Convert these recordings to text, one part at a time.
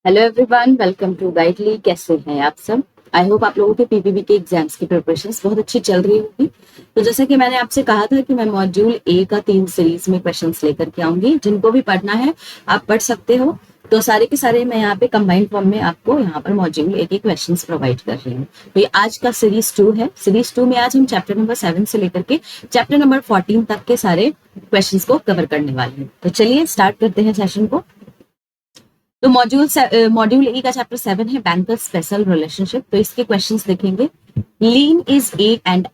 Hello everyone, welcome to Guidely. कैसे हैं आप सब? आई होप आप लोगों के पीपीबी के एग्जाम्स की प्रिपरेशंस बहुत अच्छी चल रही होगी। तो जैसा कि मैंने आपसे कहा था कि मैं मॉड्यूल ए का 3 सीरीज में क्वेश्चंस लेकर के आऊंगी। जिनको भी पढ़ना है आप पढ़ सकते हो। तो सारे के सारे मैं यहाँ पे कंबाइंड फॉर्म में आपको यहाँ पर मॉड्यूल ए के क्वेश्चंस प्रोवाइड कर रही हूँ। तो ये आज का सीरीज 2 है। सीरीज 2 में आज हम चैप्टर नंबर 7 से लेकर के चैप्टर नंबर 14 तक के सारे क्वेश्चंस को कवर करने वाले हैं। तो चलिए स्टार्ट करते हैं सेशन को। तो मॉड्यूल ए का चैप्टर 7 है बैंकर स्पेशल रिलेशनशिप। तो इसके क्वेश्चंस देखेंगे। Lien is a and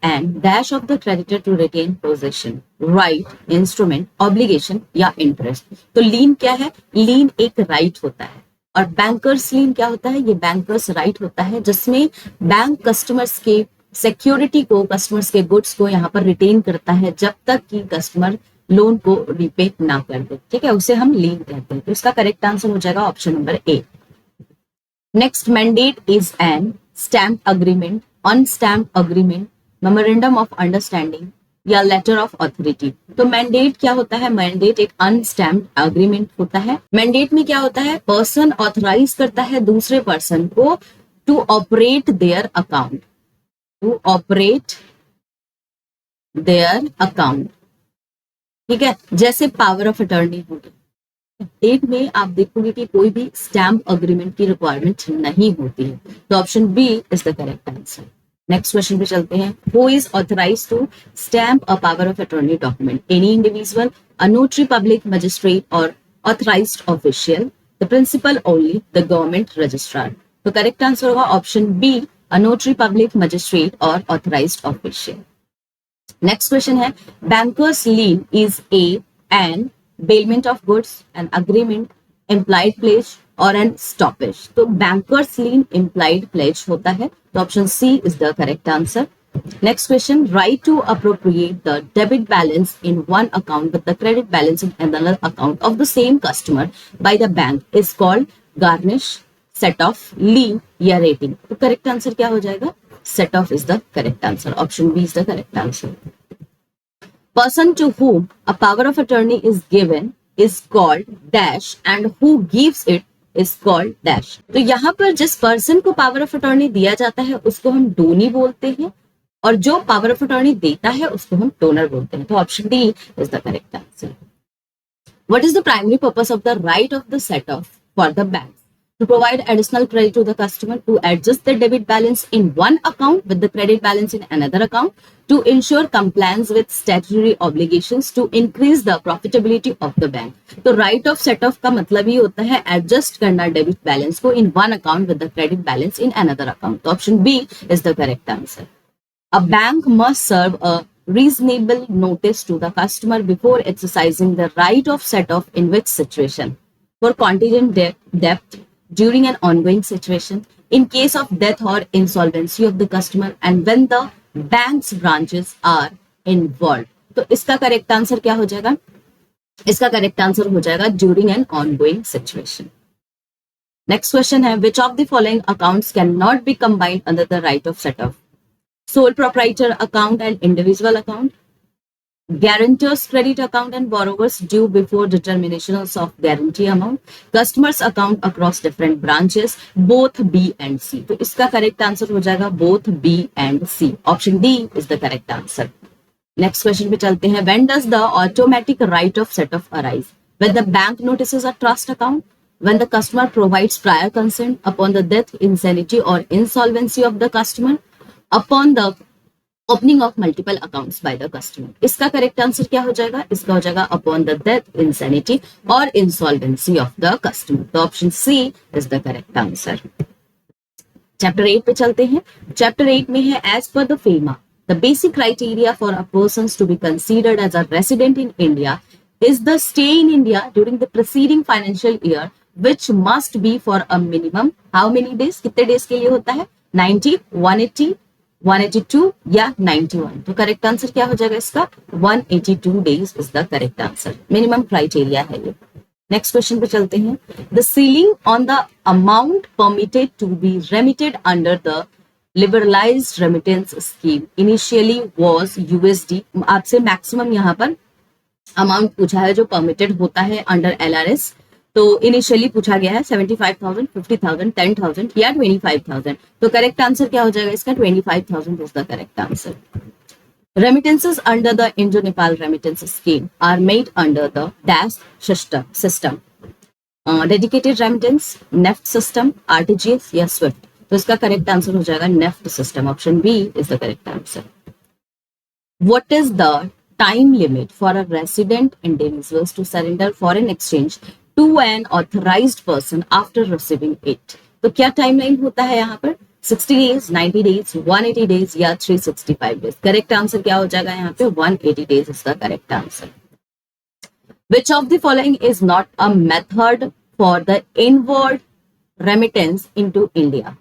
dash of the creditor to retain possession, right, instrument, obligation या इंटरेस्ट। तो लीन क्या है? लीन एक राइट होता है। और बैंकर्स लीन क्या होता है? ये बैंकर्स राइट होता है जिसमें बैंक कस्टमर्स के सिक्योरिटी को, कस्टमर्स के गुड्स को यहाँ पर रिटेन करता है जब तक कि कस्टमर लोन को रिपे ना कर दे। ठीक है, उसे हम लीन कहते हैं। तो इसका करेक्ट आंसर हो जाएगा option number A. Next, mandate is an stamp agreement, unstamp agreement, memorandum of understanding या लेटर ऑफ अथॉरिटी। तो मैंडेट क्या होता है? मैंडेट एक अनस्टैम्प अग्रीमेंट होता है। मैंडेट में क्या होता है? पर्सन ऑथराइज करता है दूसरे पर्सन को to operate their account, to operate their account. ठीक है, जैसे पावर ऑफ अटर्नी हो गया। डेट में आप देखोगे कि कोई भी स्टैम्प अग्रीमेंट की रिक्वायरमेंट नहीं होती है। तो option B is the correct answer. Next question पे चलते हैं। Who is authorise to stamp a power of attorney document? Any individual, a notary public magistrate और authorised official, the principal only, the government registrar. तो correct answer होगा option B, a notary public magistrate और authorised official. Next question है, bankers lien is a an bailment of goods, an agreement, implied pledge और N stoppage. तो bankers lien implied pledge होता है। तो option C is the correct answer. Next question, right to appropriate the debit balance in one account with the credit balance in another account of the same customer by the bank is called garnish, set off, lien या rating. तो correct answer क्या हो जाएगा? Set off is the correct answer. Option B is the correct answer. Person to whom a power of attorney is given is called dash and who gives it is called dash। तो यहाँ पर जिस person को power of attorney दिया जाता है उसको हम डोनी बोलते हैं और जो पावर ऑफ अटॉर्नी देता है उसको हम डोनर बोलते हैं। तो option D is the correct answer. What is the primary purpose of the right of the set off for the banks? To provide additional credit to the customer, to adjust the debit balance in one account with the credit balance in another account, to ensure compliance with statutory obligations, to increase the profitability of the bank। तो right of set off का मतलब ही होता है adjust करना debit balance को in one account with the credit balance in another account। तो option B is the correct answer। A bank must serve a reasonable notice to the customer before exercising the right of set off in which situation? For contingent debt, during an ongoing situation, in case of death or insolvency of the customer, and when the bank's branches are involved। तो इसका correct answer क्या हो जाएगा? इसका correct answer हो जाएगा during an ongoing situation. Next question है, which of the following accounts can not be combined under the right of set off? Sole proprietor account and individual account, guarantors credit account and borrowers due before determinations of guarantee amount, customers account across different branches, both B and C। तो इसका correct answer हो जाएगा both B and C। Option D is the correct answer। Next question पे चलते हैं। When does the automatic right of set off arise? When the bank notices a trust account, when the customer provides prior consent, upon the death, insanity or insolvency of the customer, upon the opening of multiple accounts by the customer। इसका correct answer क्या हो जाएगा? इसका हो जाएगा upon the death, insanity और insolvency of the customer। तो option C is the correct answer. Chapter 8 पे चलते हैं। चैप्टर 8 में है, as per the FEMA the basic criteria for a person to be considered as a resident in India is the stay in India during the preceding financial year which must be for a minimum how many days? कितने days के लिए होता है? 90, 180, 182 या 91। तो correct answer क्या हो जाएगा इसका? 182 days is the correct answer. Minimum criteria है ये। नेक्स्ट क्वेश्चन पे चलते हैं। The ceiling on the amount permitted to be remitted under the liberalised remittance scheme initially was USD. आपसे मैक्सिमम यहाँ पर अमाउंट पूछा है जो परमिटेड होता है अंडर एलआरएस। तो इनिशियली पूछा गया है 75,000, 50,000, 10,000 या 25,000। तो करेक्ट आंसर क्या हो जाएगा इसका? 25,000 is the correct answer. Remittances under the Indo-Nepal remittance scheme are made under the dash system. Dedicated remittance, NEFT system, RTGS या SWIFT। तो इसका करेक्ट आंसर हो जाएगा NEFT system। Option B is the correct answer. What is the time limit for a resident individuals to surrender foreign exchange to an authorized person after receiving it? तो क्या timeline होता है यहाँ पर? 60 days, 90 days, 180 days या 365 days? Correct answer क्या हो जाएगा यहाँ पे? 180 days is the correct answer. Which of the following is not a method for the inward remittance into India?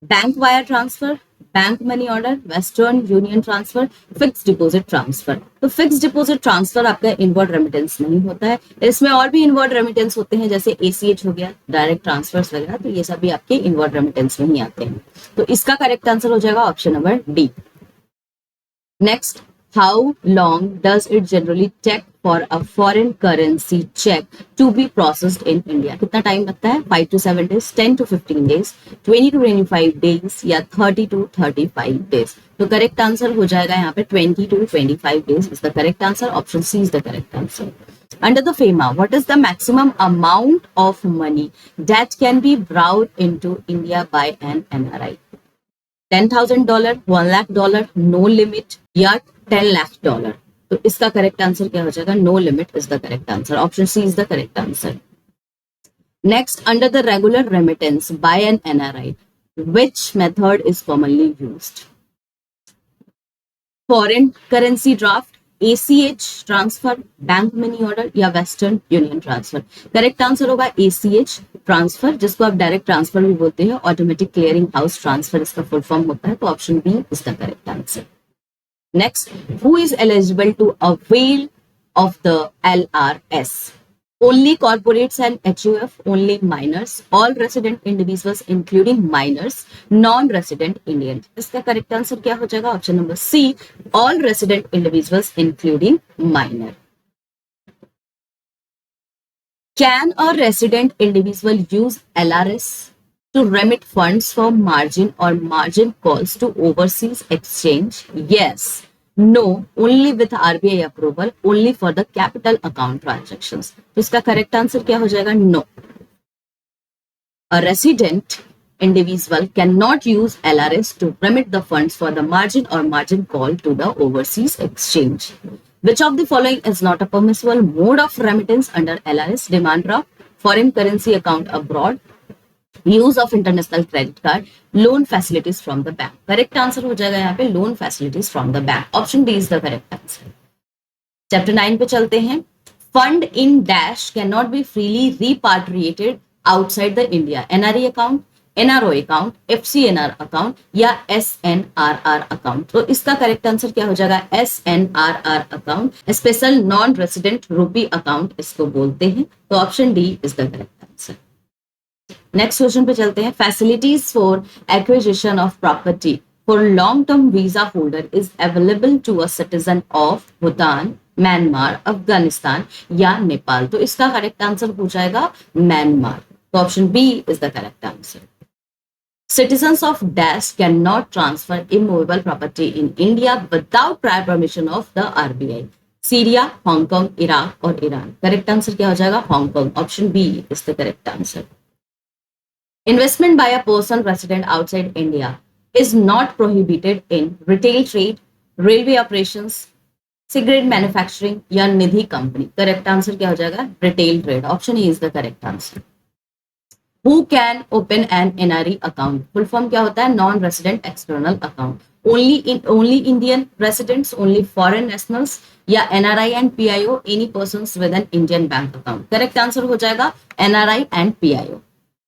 Bank wire transfer, bank money order, western Union transfer, fix deposit transfer. तो fix deposit transfer आपका inward remittance नहीं होता है। इसमें और भी inward remittance होते हैं, जैसे एसीएच हो गया, डायरेक्ट ट्रांसफर्स वगैरह, तो ये सब भी आपके इनवर्ड रेमिटेंस में ही आते हैं। तो इसका करेक्ट आंसर हो जाएगा option number D. Next, how long does it generally take for a foreign currency check to be processed in India? कितना टाइम लगता है? 5 to 7 days, 10 to 15 days, 20 to 25 days या 30 to 35 days? तो correct answer हो जाएगा यहाँ पे 20 to 25 days is the correct answer. Option C is the correct answer. Under the FEMA, what is the maximum amount of money that can be brought into India by an NRI? $10,000, $1 lakh, no limit या $10 lakh? तो इसका correct answer क्या हो जाएगा? No limit is the correct answer. Option C is the correct answer. Next, under the regular remittance by an NRI, which method is commonly used? Foreign currency draft, ACH transfer, bank money order या Western Union transfer? Correct answer होगा ACH transfer, जिसको आप direct transfer भी बोलते हैं। Automatic clearing house transfer इसका full form होता है। तो option B is the correct answer. Next, who is eligible to avail of the LRS? Only corporates and HUF, only minors, all resident individuals including minors, non-resident Indians। इसका correct answer क्या हो जाएगा? Option number c, all resident individuals including minor। Can a resident individual use LRS to remit funds for margin or margin calls to overseas exchange? Yes, no, only with RBI approval, only for the capital account transactions। तो इसका correct answer क्या हो जाएगा? No. A resident individual cannot use LRS to remit the funds for the margin or margin call to the overseas exchange. Which of the following is not a permissible mode of remittance under LRS? Demand draft, foreign currency account abroad, use of international credit card, loan facilities from the bank? Correct answer हो जाएगा यहाँ पे loan facilities from the bank. Option D is the correct answer. Chapter 9 पे चलते हैं। Fund in dash can not be freely repatriated outside the India? NRE account, NRO account, FCNR account या SNRR account? तो इसका correct answer क्या हो जाएगा? SNRR account, special non resident rupee account इसको बोलते हैं। तो option D is the correct answer. Next question पे चलते हैं। Facilities for acquisition of property for long term visa holder is available to a citizen of Bhutan, Myanmar, Afghanistan या नेपाल? तो इसका करेक्ट आंसर हो जाएगा म्यांमार। तो option B is the correct answer. Citizens of Dash cannot transfer immovable property in India without prior permission of the RBI. Syria, Hong Kong, Iraq और Iran? Correct answer क्या हो जाएगा? Hong Kong. Option B is the correct answer. Investment by a person resident outside India is not prohibited in retail trade, railway operations, cigarette manufacturing या निधि company? Correct answer क्या हो जाएगा? Retail trade. Option E is the correct answer. Who can open an NRE account? Full form क्या होता है? Non resident external account. only Indian residents, only foreign nationals या NRI and PIO, any persons with an Indian bank account? Correct answer हो जाएगा NRI and PIO,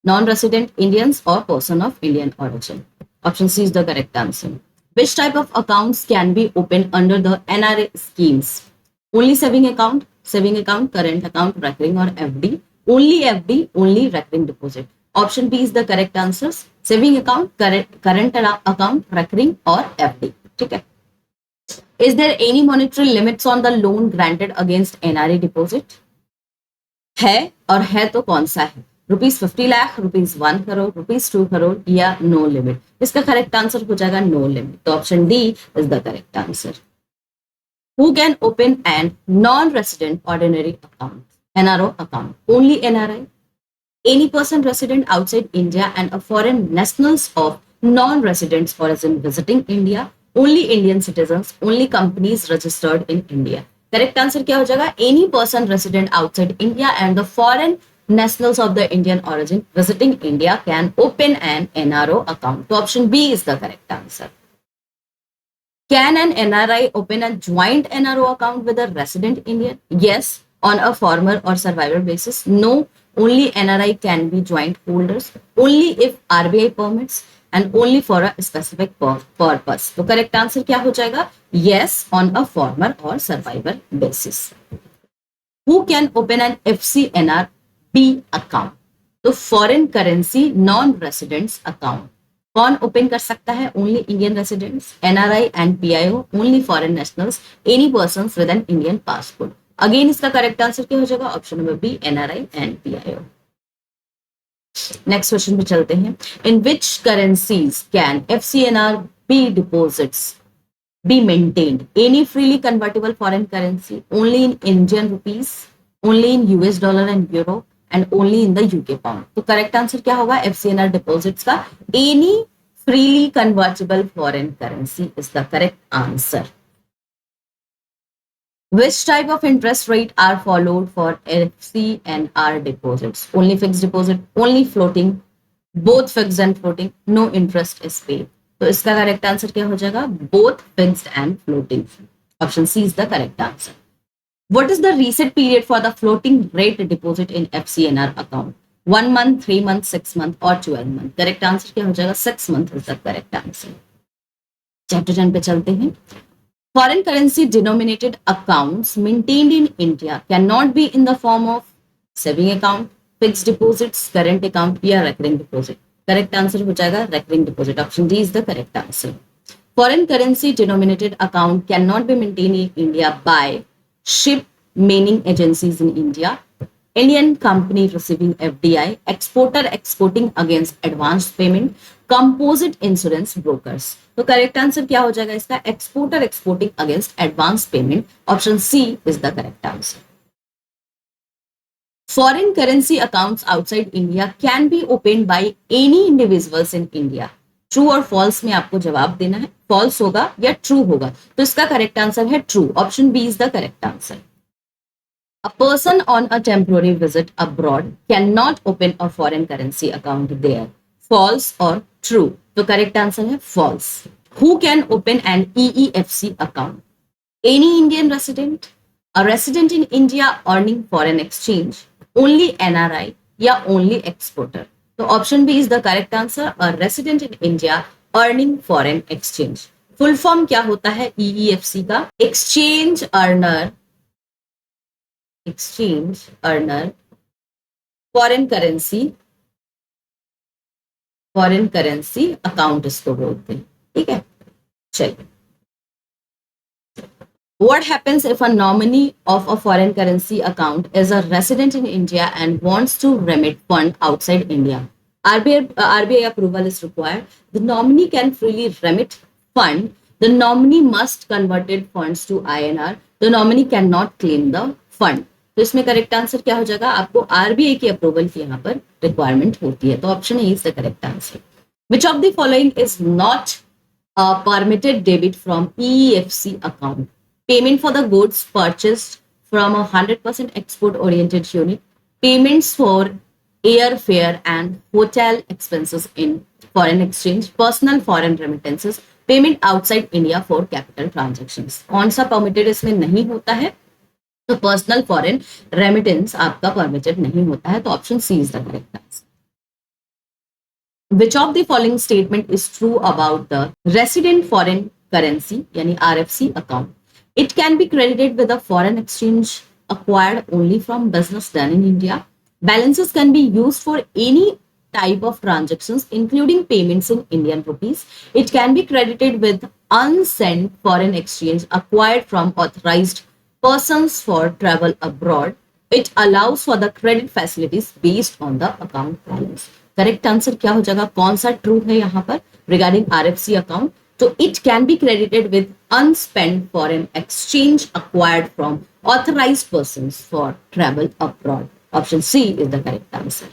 non resident Indians or person of Indian origin. Option C is the correct answer. Which type of accounts can be opened under the NRA schemes? Only saving account, current account, recurring or FD? Only FD, only recurring deposit. Option B is the correct answers. Saving account, current account, recurring or FD. ठीक है. Is there any monetary limits on the loan granted against NRA deposit? है, और है तो कौन सा है? ₹50 लाख, ₹1 करोड़, ₹2 करोड़ या नो लिमिट? इसका करेक्ट आंसर हो जाएगा नो लिमिट। तो option D is the correct answer. Who can open an non-resident ordinary account, NRO account? Only NRI, any person resident outside India and a foreign nationals of non-residents origin visiting India, only Indian citizens, only companies registered in India. Correct answer क्या हो जाएगा? Any person resident outside India and the foreign nationals of the Indian origin visiting India can open an NRO account. So option B is the correct answer. Can an NRI open a joint NRO account with a resident Indian? Yes, on a former or survivor basis. No, only NRI can be joint holders, only if RBI permits and only for a specific purpose. तो correct answer क्या हो जाएगा? Yes, on a former or survivor basis. Who can open an FCNRB account? तो foreign currency non residents account कौन open कर सकता है? Only Indian residents, NRI and PIO, only foreign nationals, any person with an Indian passport. Again इसका correct answer क्या हो जाएगा? Option number B, NRI and PIO. Next question पे चलते हैं। In which currencies can FCNRB deposits be maintained? Any freely convertible foreign currency, only in Indian rupees, only in US dollar and euro, and only in the UK pound. तो correct answer क्या होगा FCNR deposits का? Any freely convertible foreign currency is the correct answer. Which type of interest rate are followed for FCNR deposits? Only fixed deposit, only floating, both fixed and floating, no interest is paid. तो इसका correct answer क्या हो जाएगा? Both fixed and floating. Option C is the correct answer. What is the reset period for the floating rate deposit in FCNR account? 1 month, 3 months, 6 month और 12 month? Correct answer क्या हो जाएगा? 6 month is the correct answer. Chapter 10 पे चलते हैं। Foreign currency denominated accounts maintained in India can not be in the form of saving account, fixed deposits, current account या recurring deposit? Correct answer हो जाएगा recurring deposit. Option D is the correct answer. Foreign currency denominated account can not be maintain in India by ship meaning agencies in India, Indian company receiving FDI, exporter exporting against advance payment, composite insurance brokers. तो correct answer क्या हो जाएगा इसका? Exporter exporting against advance payment. Option C is the correct answer. Foreign currency accounts outside India can be opened by any individuals in India. True और false में आपको जवाब देना है। false होगा या true होगा? तो इसका करेक्ट आंसर है true. Option B is the correct answer. A person on a temporary visit abroad cannot open a foreign currency account there. False or true? तो करेक्ट आंसर है false. Who can open an EEFC account? Any Indian resident, a resident in India earning foreign exchange, only NRI या only exporter? तो option B is the correct answer. A resident in India earning foreign exchange. Full form क्या होता है EEFC का? Exchange earner foreign currency account इसको बोलते हैं। ठीक है, चलिए। What happens if a nominee of a foreign currency account is a resident in India and wants to remit fund outside India? RBI approval is required. The nominee can freely remit fund. The nominee must converted funds to INR. The nominee cannot claim the fund. तो इसमें correct answer क्या हो जाएगा? आपको RBI की approval की यहाँ पर रिक्वायरमेंट होती है। तो option A is the correct answer. Which of the following is not a permitted debit from EEFC account? Payment for the goods purchased from a 100% export oriented unit, payments for airfare and hotel expenses in foreign exchange, personal foreign remittances, payment outside India for capital transactions. कौन सा permitted इसमें नहीं होता है? तो personal foreign remittance आपका permitted नहीं होता है। तो option C is the correct answer. Which of the following statement is true about the resident foreign currency यानी RFC account? It can be credited with a foreign exchange acquired only from business done in India. Balances can be used for any type of transactions, including payments in Indian rupees. It can be credited with unsent foreign exchange acquired from authorized persons for travel abroad. It allows for the credit facilities based on the account balance. Correct answer क्या हो जाएगा, कौन सा true है यहाँ पर regarding RFC account? तो it can be credited with unspent foreign exchange acquired from authorized persons for travel abroad. Option C is the correct answer.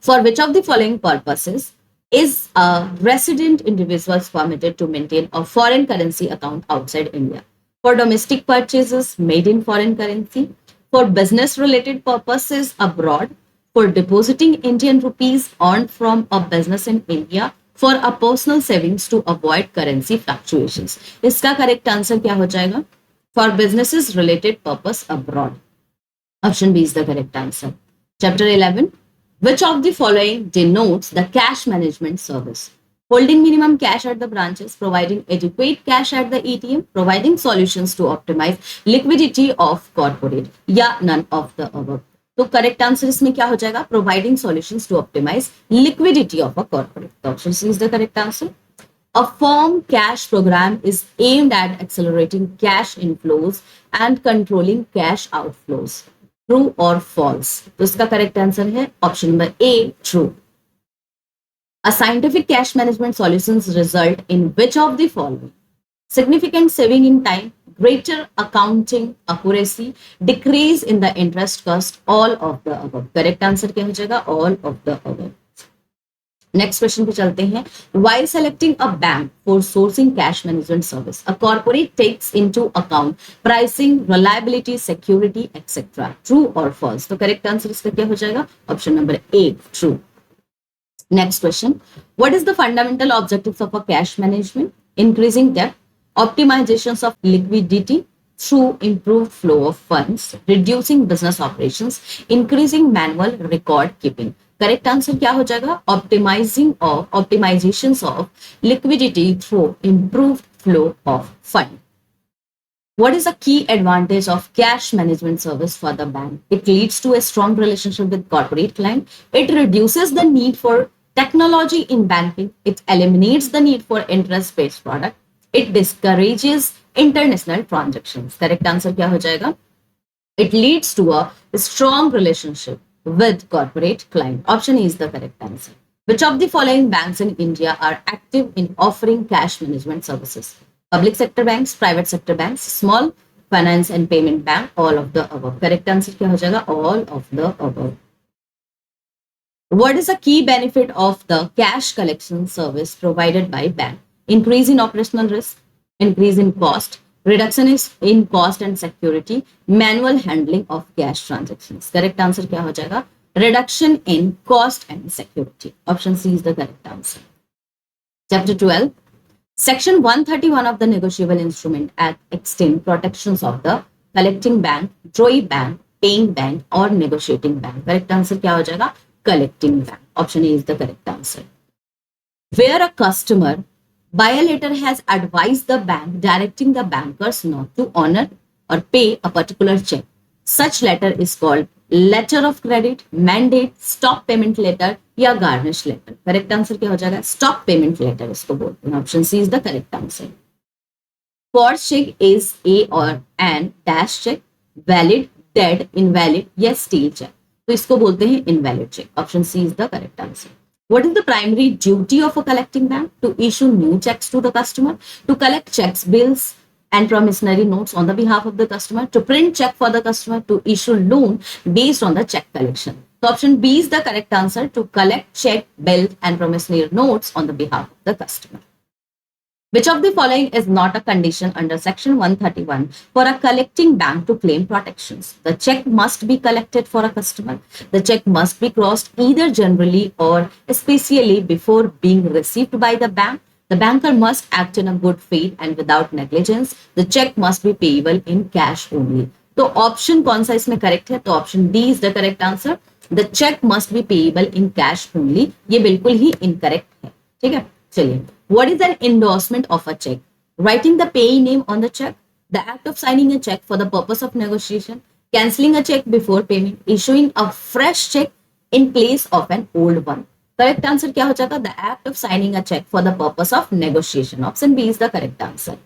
For which of the following purposes is a resident individuals permitted to maintain a foreign currency account outside India? For domestic purchases made in foreign currency, for business related purposes abroad, for depositing Indian rupees earned from a business in India, for a personal savings to avoid currency fluctuations. इसका correct answer क्या हो जाएगा? For businesses related purpose abroad. Option B is the correct answer. Chapter 11. Which of the following denotes the cash management service? Holding minimum cash at the branches, providing adequate cash at the ATM, providing solutions to optimize liquidity of corporate, या none of the above. तो correct answer इसमें क्या हो जाएगा? Providing solutions to optimise liquidity of a corporate. Option C is the correct answer. A firm cash program is aimed at accelerating cash inflows and controlling cash outflows. True or false? तो इसका correct answer है option number A, true. A scientific cash management solutions result in which of the following? Significant saving in time, greater accounting accuracy, decrease in the interest cost, all of the above. Correct answer क्या हो जाएगा? All of the above. Next question पे चलते हैं. While selecting a bank for sourcing cash management service, a corporate takes into account pricing, reliability, security, etc. True or false? तो correct answer इसका क्या हो जाएगा? Option number A, true. Next question. What is the fundamental objectives of a cash management? Increasing debt, optimizations of liquidity through improved flow of funds, reducing business operations, increasing manual record keeping. Correct answer क्या हो जाएगा? Optimisations of liquidity through improved flow of fund. What is the key advantage of cash management service for the bank? It leads to a strong relationship with corporate client. It reduces the need for technology in banking. It eliminates the need for interest-based product. It discourages international transactions. Correct answer क्या हो जाएगा? It leads to a strong relationship with corporate client. Option E is the correct answer. Which of the following banks in India are active in offering cash management services? Public sector banks, private sector banks, small finance and payment bank, all of the above. Correct answer क्या हो जाएगा? All of the above. What is the key benefit of the cash collection service provided by bank? Increase in operational risk, increase in cost, reduction in cost and security, manual handling of cash transactions. Correct answer क्या हो जाएगा? Reduction in cost and security. Option C is the correct answer. Chapter 12. Section 131 of the Negotiable Instrument Act extend protections of the collecting bank, drawing bank, paying bank or negotiating bank. Correct answer क्या हो जाएगा? Collecting bank. Option A is the correct answer. Where a customer by a letter has advised the bank directing the bankers not to honor or pay a particular check. Such letter is called letter of credit, mandate, stop payment letter या garnish letter. Correct answer क्या हो जाएगा? Stop payment letter इसको बोलते हैं. Option C is the correct answer. Forged check is a or an dash check, valid, dead, invalid या stale check. तो इसको बोलते हैं invalid check. Option C is the correct answer. What is the primary duty of a collecting bank? To issue new checks to the customer, to collect checks, bills, and promissory notes on the behalf of the customer, to print check for the customer, to issue loan based on the check collection. So option B is the correct answer, to collect check, bill, and promissory notes on the behalf of the customer. Which of the following is not a condition under section 131 for a collecting bank to claim protections? The check must be collected for a customer. The check must be crossed either generally or especially before being received by the bank. The banker must act in a good faith and without negligence. The check must be payable in cash only. तो ऑप्शन कौन सा इसमें correct है? तो option D is the correct answer. The cheque must be payable in cash only. ये बिल्कुल ही incorrect है. ठीक है, चलिए. What is an endorsement of a check? Writing the payee name on the check, the act of signing a check for the purpose of negotiation, cancelling a check before payment, issuing a fresh check in place of an old one. Correct answer क्या हो जाएगा? The act of signing a check for the purpose of negotiation. Option B is the correct answer.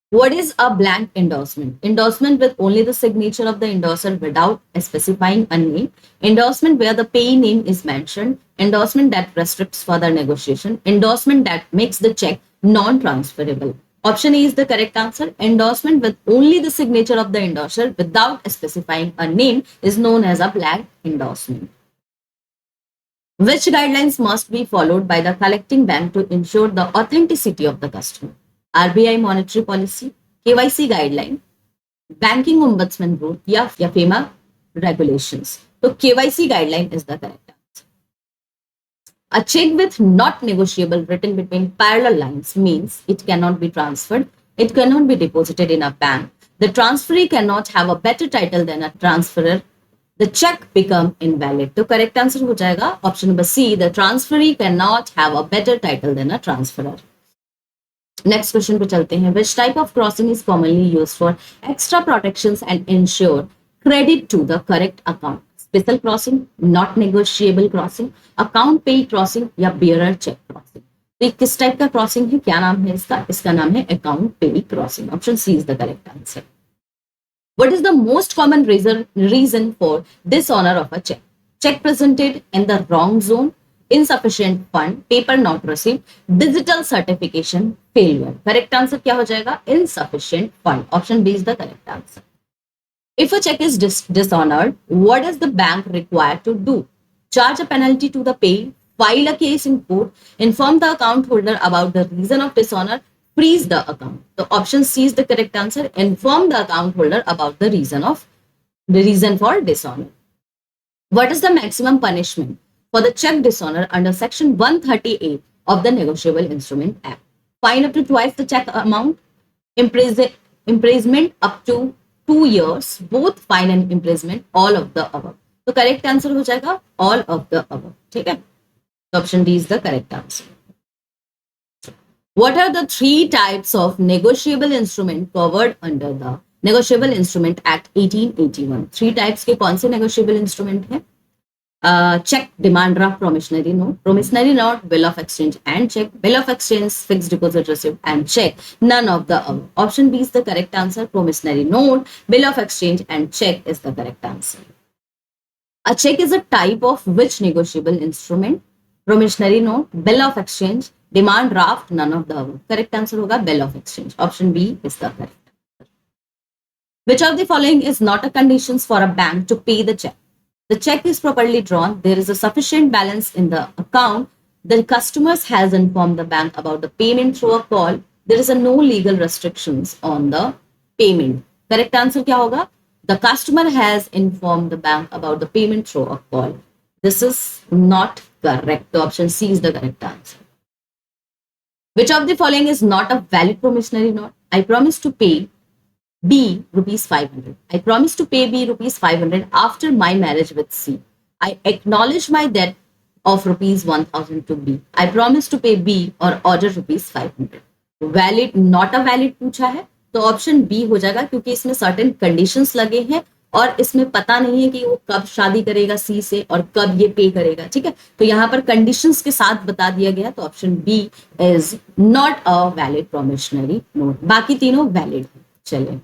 What is a blank endorsement? Endorsement with only the signature of the endorser without specifying a name. Endorsement where the payee name is mentioned. Endorsement that restricts further negotiation. Endorsement that makes the check non-transferable. Option A is the correct answer. Endorsement with only the signature of the endorser without specifying a name is known as a blank endorsement. Which guidelines must be followed by the collecting bank to ensure the authenticity of the customer? RBI monetary policy, KYC guideline, banking ombudsman rule या FEMA regulations. So KYC guideline is the correct answer. A check with not negotiable written between parallel lines means it cannot be transferred. It cannot be deposited in a bank. The transferee cannot have a better title than a transferor. The check become invalid. तो correct answer हो जाएगा option number C. The transferee cannot have a better title than a transferor. Next question पे चलते हैं. Which type of crossing is commonly used for extra protections and ensure credit to the correct account? Special crossing, not negotiable crossing, account pay crossing या bearer check crossing. तो ये किस type का crossing है? क्या नाम है इसका? इसका नाम है account payee crossing. Option C is the correct answer. What is the most common reason for dishonor of a check? Check presented in the wrong zone, insufficient fund, paper not received, digital certification failure. Correct answer क्या हो जाएगा? Insufficient fund. Option B is the correct answer. If a check is dishonored, what is the bank required to do? Charge a penalty to the payee, file a case in court, inform the account holder about the reason of dishonor, freeze the account. So option C is the correct answer. Inform the account holder about the reason for dishonor. What is the maximum punishment for the check dishonor under section 130A of the Negotiable Instrument Act? Fine up to twice the check amount, imprisonment up to 2 years, both fine and imprisonment, all of the above. तो correct answer हो जाएगा all of the above. ठीक है, option D is the correct answer. What are the 3 types of negotiable instrument covered under the Negotiable Instrument Act 1881? 3 types के कौन से negotiable instrument है? Check, demand draft, promissory note, bill of exchange and check, bill of exchange, fixed deposit receipt and check. None of the above. Option B is the correct answer. Promissory note, bill of exchange and check is the correct answer. A check is a type of which negotiable instrument? Promissory note, bill of exchange, demand draft, none of the above. Correct answer होगा bill of exchange. Option B is the correct answer. Which of the following is not a conditions for a bank to pay the check? The check is properly drawn. There is a sufficient balance in the account. The customer has informed the bank about the payment through a call. There is a no legal restrictions on the payment. Correct answer क्या होगा? The customer has informed the bank about the payment through a call. This is not correct. The option C is the correct answer. Which of the following is not a valid promissory note? I promise to pay B rupees 500. I promise to pay B rupees 500 after my marriage with C. I acknowledge my debt of rupees 1000 to B. I promise to pay B or order rupees 500. Valid, not a valid पूछा है तो option B हो जाएगा क्योंकि इसमें certain conditions लगे हैं और इसमें पता नहीं है कि वो कब शादी करेगा सी से और कब ये पे करेगा. ठीक है, तो यहाँ पर कंडीशंस के साथ बता दिया गया तो option B is not a valid promissory note. बाकी तीनों वैलिड है. चलिए,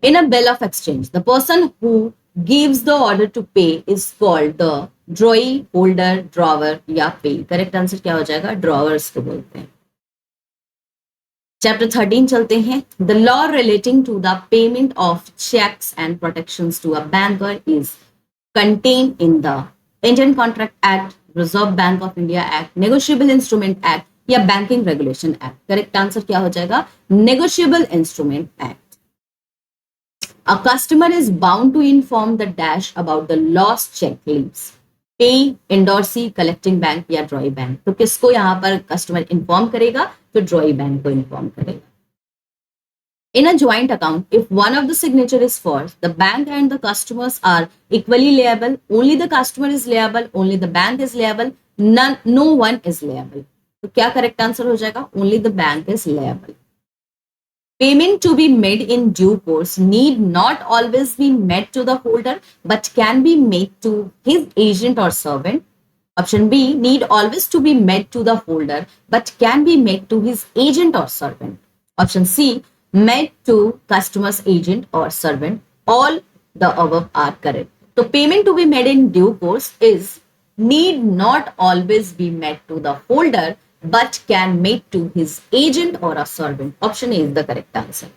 in a bill of exchange, the person who gives the order to pay is called the drawee, holder, drawer या pay. करेक्ट आंसर क्या हो जाएगा? Drawers को बोलते हैं. चैप्टर 13 चलते हैं. The law relating to the payment of checks and protections to a banker is contained in the Indian Contract Act, Reserve Bank of India Act, Negotiable Instrument Act या Banking Regulation Act. Correct answer क्या हो जाएगा? Negotiable Instrument Act. A customer is bound to inform the dash about the lost check leaves. Pay, endorsee, collecting bank या drawee bank. तो किसको यहाँ पर customer inform करेगा? तो drawee bank को इन्फॉर्म करेगा. In a joint account, if one of the signature is false, the bank and the customers are equally liable. Only the customer is liable. Only the bank is liable. No one is liable. तो क्या correct answer हो जाएगा? Only the bank is liable. Payment to be made in due course need not always be made to the holder, but can be made to his agent or servant. Option B, need always to be made to the holder, but can be made to his agent or servant. Option C, made to customer's agent or servant. All the above are correct. So payment to be made in due course is need not always be made to the holder but can made to his agent or a servant. Option A is the correct answer.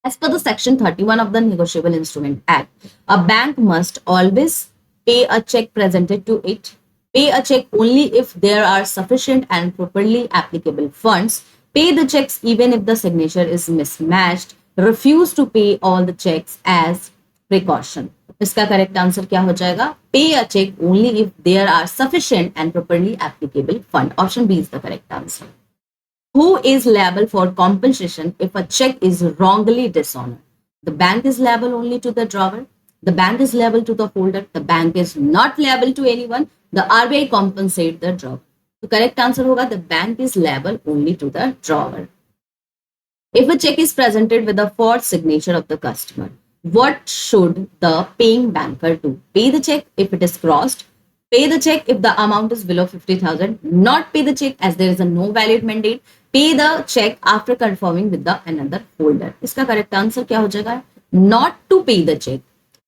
As per the section 31 of the Negotiable Instrument Act, a bank must always pay a check presented to it. Pay a check only if there are sufficient and properly applicable funds. Pay the checks even if the signature is mismatched. Refuse to pay all the checks as precaution. इसका correct answer क्या हो जाएगा? Pay a cheque only if there are sufficient and properly applicable fund. Option B is the correct answer. Who is liable for compensation if a check is wrongly dishonored? The bank is liable only to the drawer. The bank is liable to the holder. The bank is not liable to anyone. The RBI compensate the drawer. The correct answer होगा the bank is liable only to the drawer. If a check is presented with a forged signature of the customer, what should the paying banker do? Pay the check if it is crossed. Pay the check if the amount is below 50,000. Not pay the check as there is a no valid mandate. Pay the check after confirming with the another holder. इसका correct answer क्या हो जाएगा? Not to pay the check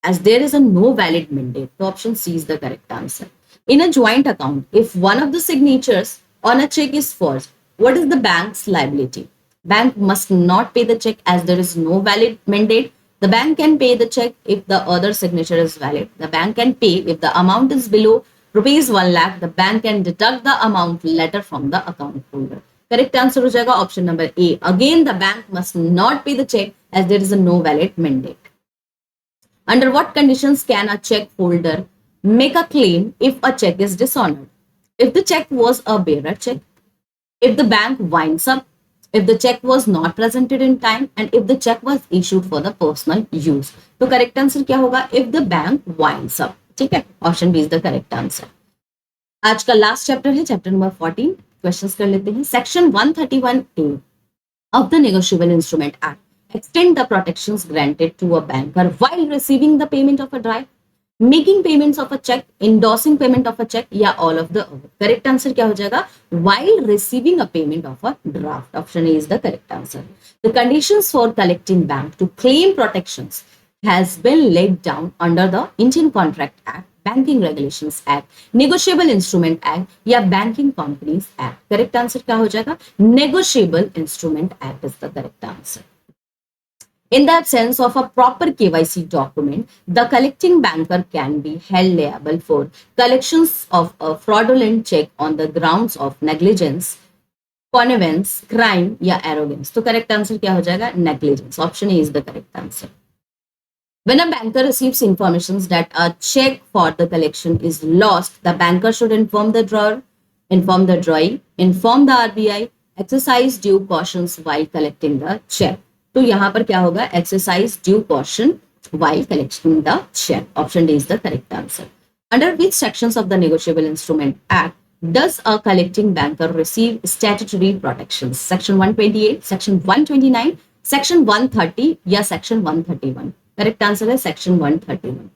as there is a no valid mandate. So option C is the correct answer. In a joint account, if one of the signatures on a check is forged, what is the bank's liability? Bank must not pay the check as there is no valid mandate. The bank can pay the check if the other signature is valid. The bank can pay if the amount is below rupees 1 lakh. The bank can deduct the amount later from the account holder. Correct answer हो जाएगा option number A. Again, the bank must not pay the check as there is a no valid mandate. Under what conditions can a check holder make a claim if a check is dishonored? If the check was a bearer check, if the bank winds up, if the check was not presented in time, and if the check was issued for the personal use. तो correct answer क्या होगा? If the bank winds up. ठीक है, option B is the correct answer. आज का last chapter है chapter number 14. Questions कर लेते हैं. Section 131A of the Negotiable Instrument Act extend the protections granted to a banker while receiving the payment of a draft, making payments of a check, endorsing payment of a check, या all of the above. Correct answer क्या हो जाएगा? While receiving a payment of a draft. Option A is the correct answer. The conditions for collecting bank to claim protections has been laid down under the Indian Contract Act, Banking Regulations Act, Negotiable Instrument Act या Banking Companies Act. Correct answer क्या हो जाएगा? Negotiable Instrument Act is the correct answer. In the absence of a proper KYC document, the collecting banker can be held liable for collections of a fraudulent check on the grounds of negligence, connivance, crime या arrogance. तो correct answer क्या हो जाएगा? Negligence. Option A is the correct answer. When a banker receives information that a check for the collection is lost, the banker should inform the drawer, inform the drawee, inform the RBI, exercise due cautions while collecting the check. तो यहाँ पर क्या होगा? Exercise due caution while collecting the check. Option D is the correct answer. Under which sections of the Negotiable Instrument Act does a collecting banker receive statutory protections? Section 128, Section 129, Section 130 या Section 131? Correct answer is Section 131.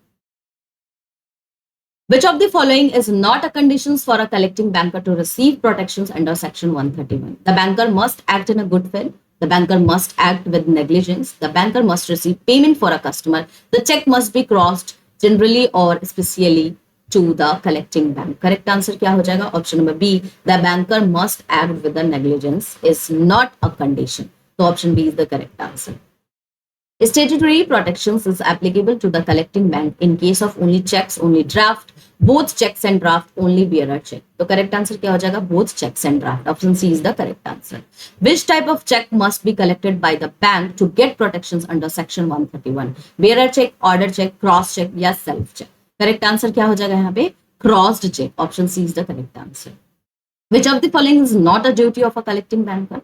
Which of the following is not a conditions for a collecting banker to receive protections under Section 131? The banker must act in a good faith. The banker must act with negligence. The banker must receive payment for a customer. The check must be crossed generally or specially to the collecting bank. Correct answer क्या हो जाएगा? Option number B. The banker must act with the negligence is not a condition. So option B is the correct answer. Statutory protections is applicable to the collecting bank in case of only checks, only draft, both checks and draft, only bearer check. तो correct answer क्या हो जाएगा? Both checks and draft. Option C is the correct answer. Which type of check must be collected by the bank to get protections under Section 131? Bearer check, order check, cross check या self check? Correct answer क्या हो जाएगा यहाँ पे? Crossed check. Option C is the correct answer. Which of the following is not a duty of a collecting banker?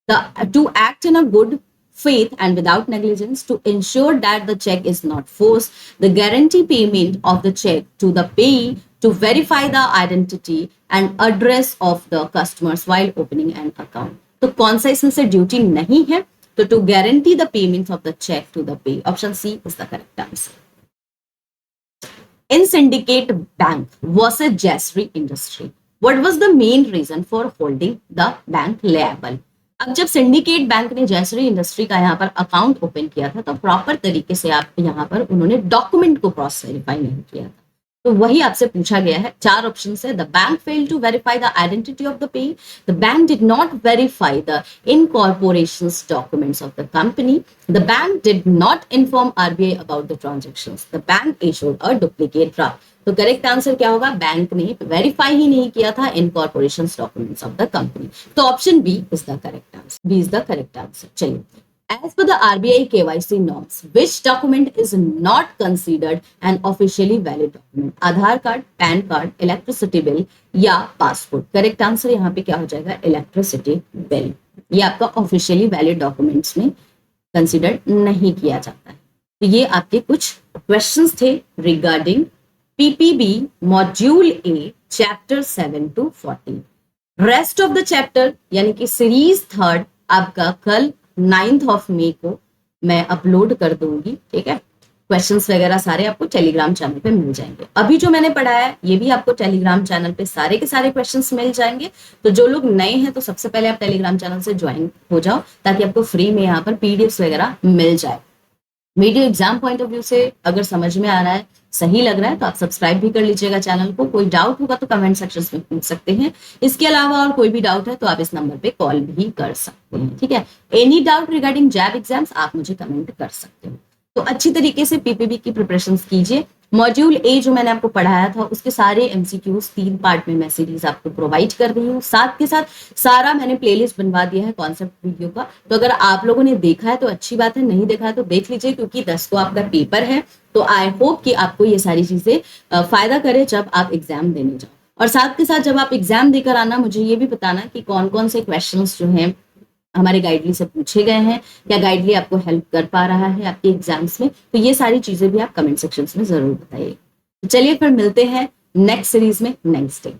To act in a good faith and without negligence, to ensure that the check is not forced, the guarantee payment of the check to the payee, to verify the identity and address of the customers while opening an account. तो कौन सा इसमें से duty नहीं है? तो to guarantee the payment of the check to the payee. Option C is the correct answer. In Syndicate Bank versus Jasri Industry, what was the main reason for holding the bank liable? अब जब syndicate bank ने Jayashree industry का यहाँ पर account open किया था तो proper तरीके से आप यहाँ पर उन्होंने डॉक्यूमेंट को क्रॉस वेरीफाई नहीं किया था, तो वही आपसे पूछा गया है। 4 ऑप्शन है। The bank failed to verify the identity of the payee, the bank did not verify the incorporations documents of the company, the bank did not inform RBI about the transactions, the bank issued a duplicate draft. तो correct answer क्या होगा? Bank ने verify ही नहीं किया था incorporation documents of the company. तो option B is the correct answer, B is the correct answer. चलिए, as per the RBI KYC norms, which document is not considered an officially valid document? Aadhaar card, pan card, electricity bill या passport? Correct answer यहाँ पे क्या हो जाएगा? Electricity bill. ये आपका officially valid documents में कंसिडर नहीं किया जाता है। तो ये आपके कुछ क्वेश्चंस थे regarding PPB module A chapter 7 to 14। Rest of the chapter यानी कि सीरीज 3 आपका कल 9th of May को मैं अपलोड कर दूंगी, ठीक है। क्वेश्चंस वगैरह सारे आपको टेलीग्राम चैनल पे मिल जाएंगे। अभी जो मैंने पढ़ाया है ये भी आपको टेलीग्राम चैनल पे सारे के सारे क्वेश्चंस मिल जाएंगे। तो जो लोग नए हैं तो सबसे पहले आप टेलीग्राम चैनल से ज्वाइन हो जाओ ताकि आपको फ्री में यहाँ पर पीडीएफ वगैरह मिल जाए। Video exam point of view से अगर समझ में आ रहा है, सही लग रहा है तो आप सब्सक्राइब भी कर लीजिएगा चैनल को। कोई डाउट होगा तो कमेंट सेक्शन में पूछ सकते हैं। इसके अलावा और कोई भी डाउट है तो आप इस नंबर पे कॉल भी कर सकते हैं, ठीक है। एनी डाउट रिगार्डिंग जैब एग्जाम्स आप मुझे कमेंट कर सकते हो। तो अच्छी तरीके से पीपीबी की प्रिपरेशन कीजिए। मॉड्यूल ए जो मैंने आपको पढ़ाया था उसके सारे एमसीक्यूज 3 पार्ट में मैं सीरीज आपको प्रोवाइड कर रही हूँ। साथ के साथ सारा मैंने प्लेलिस्ट बनवा दिया है कॉन्सेप्ट वीडियो का। तो अगर आप लोगों ने देखा है तो अच्छी बात है, नहीं देखा है तो देख लीजिए, क्योंकि 10 को आपका पेपर है। तो आई होप कि आपको ये सारी चीजें फायदा करे जब आप एग्जाम देने जाओ। और साथ के साथ जब आप एग्जाम देकर आना, मुझे ये भी बताना कि कौन कौन से क्वेश्चंस जो हैं हमारे गाइडली से पूछे गए हैं, क्या गाइडली आपको हेल्प कर पा रहा है आपके एग्जाम्स में। तो ये सारी चीजें भी आप कमेंट सेक्शन में जरूर बताइए। चलिए फिर मिलते हैं नेक्स्ट सीरीज में नेक्स्ट डे।